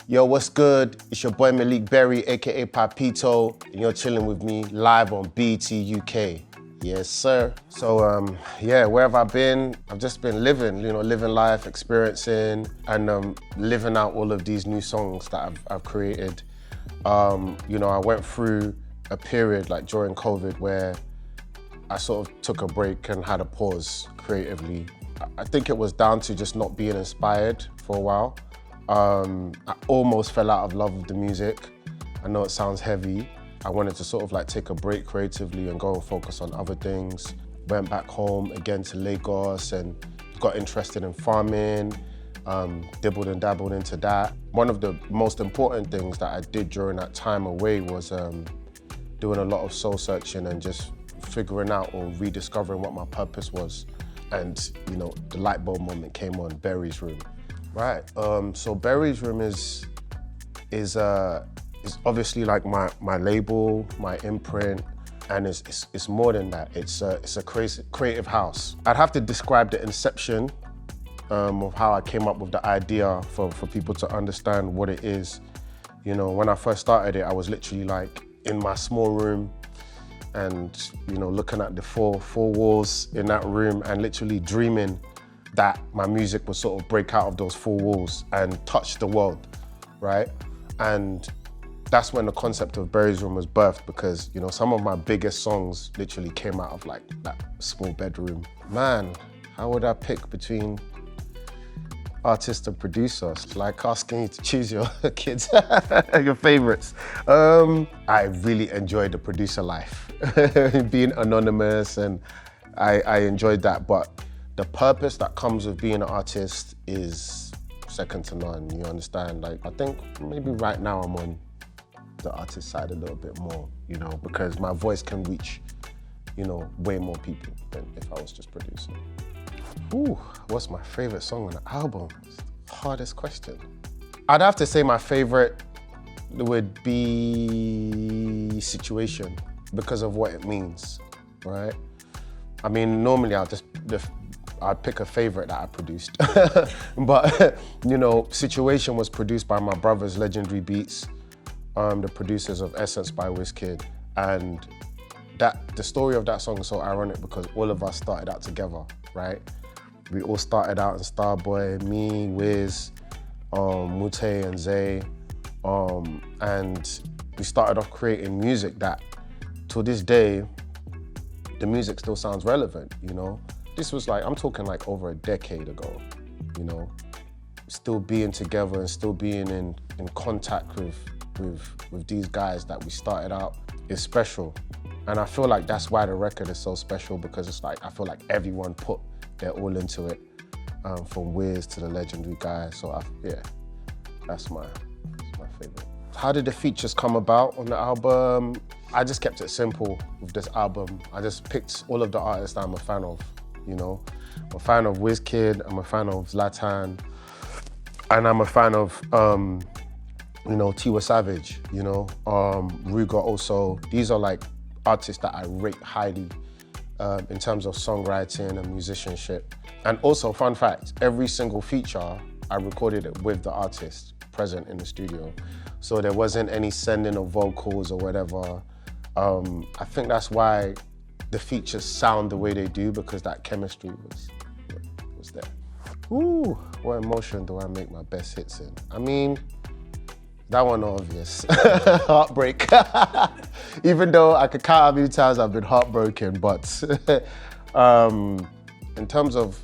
Yo, what's good? It's your boy Maleek Berry, aka Papito, and you're chilling with me live on BT UK. Yes, sir. So, yeah, where have I been? I've just been living, living life, experiencing, and living out all of these new songs that I've created. I went through a period like during COVID where I sort of took a break and had a pause creatively. I think it was down to just not being inspired for a while. I almost fell out of love with the music. I know it sounds heavy. I wanted to sort of like take a break creatively and go and focus on other things. Went back home again to Lagos and got interested in farming, dibbled and dabbled into that. One of the most important things that I did during that time away was doing a lot of soul searching and just figuring out or rediscovering what my purpose was. And the light bulb moment came on, Berry's Room. Right, so Berry's Room is obviously like my label, my imprint, and it's more than that. It's a creative house. I'd have to describe the inception of how I came up with the idea for people to understand what it is. When I first started it, I was literally like in my small room and looking at the four walls in that room and literally dreaming that my music would sort of break out of those four walls and touch the world, right? And that's when the concept of Berry's Room was birthed, because some of my biggest songs literally came out of like that small bedroom. Man, how would I pick between artist and producer? It's like asking you to choose your kids, your favorites. I really enjoyed the producer life, being anonymous, and I enjoyed that, but the purpose that comes with being an artist is second to none, you understand? Like, I think maybe right now I'm on the artist side a little bit more, because my voice can reach, way more people than if I was just producing. Ooh, what's my favorite song on the album? It's the hardest question. I'd have to say my favorite would be Situation, because of what it means, right? I mean, normally I'd pick a favorite that I produced. But, Situation was produced by my brothers, Legendary Beats, the producers of Essence by Wizkid. And the story of that song is so ironic because all of us started out together, right? We all started out in Starboy, me, Wiz, Mute and Zay. And we started off creating music that, to this day, the music still sounds relevant, This was like, I'm talking like over a decade ago, Still being together and still being in contact with these guys that we started out is special. And I feel like that's why the record is so special, because it's like, I feel like everyone put their all into it, from Wiz to the Legendary guys. So that's my favorite. How did the features come about on the album? I just kept it simple with this album. I just picked all of the artists that I'm a fan of. I'm a fan of Wizkid, I'm a fan of Zlatan, and I'm a fan of, Tiwa Savage, Ruger also. These are like artists that I rate highly in terms of songwriting and musicianship. And also, fun fact, every single feature, I recorded it with the artist present in the studio. So there wasn't any sending of vocals or whatever. I think that's why the features sound the way they do, because that chemistry was there. Ooh, what emotion do I make my best hits in? I mean, that one obvious. Heartbreak. Even though I could count how many times I've been heartbroken, but in terms of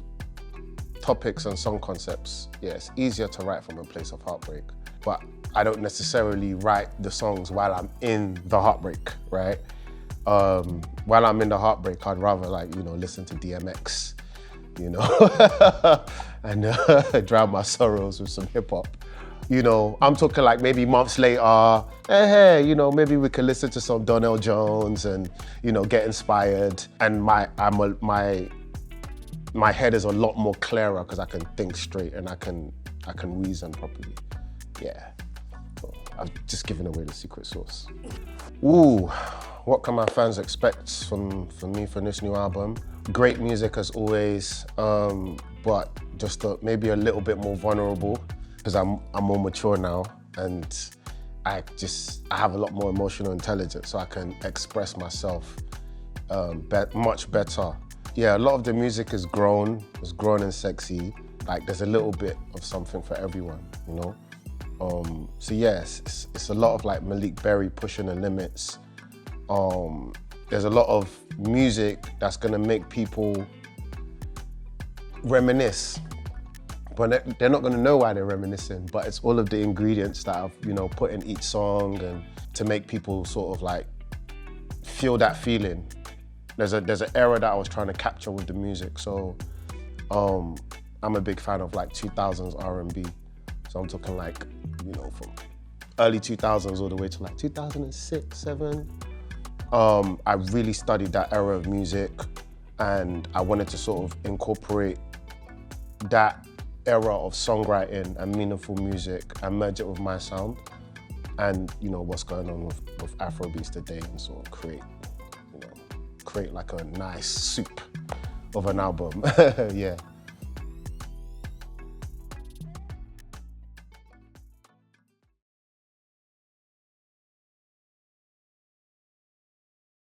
topics and song concepts, yeah, it's easier to write from a place of heartbreak. But I don't necessarily write the songs while I'm in the heartbreak, right? While I'm in the heartbreak, I'd rather listen to DMX, and drown my sorrows with some hip hop. I'm talking like maybe months later, hey, maybe we could listen to some Donnell Jones and, get inspired. And my head is a lot more clearer because I can think straight and I can reason properly. Yeah. So I've just given away the secret sauce. Ooh, what can my fans expect from me for this new album? Great music as always, but just maybe a little bit more vulnerable, because I'm more mature now and I have a lot more emotional intelligence, so I can express myself much better. Yeah, a lot of the music is grown and sexy. Like there's a little bit of something for everyone, you know? So yes, it's a lot of like Maleek Berry pushing the limits. There's a lot of music that's gonna make people reminisce, but they're not gonna know why they're reminiscing, but it's all of the ingredients that I've, you know, put in each song and to make people sort of like feel that feeling. There's an era that I was trying to capture with the music, so I'm a big fan of like 2000s R&B. So I'm talking like, you know, from early 2000s all the way to like 2006, 7. I really studied that era of music, and I wanted to sort of incorporate that era of songwriting and meaningful music and merge it with my sound and, you know, what's going on with Afrobeats today, and sort of create like a nice soup of an album. Yeah.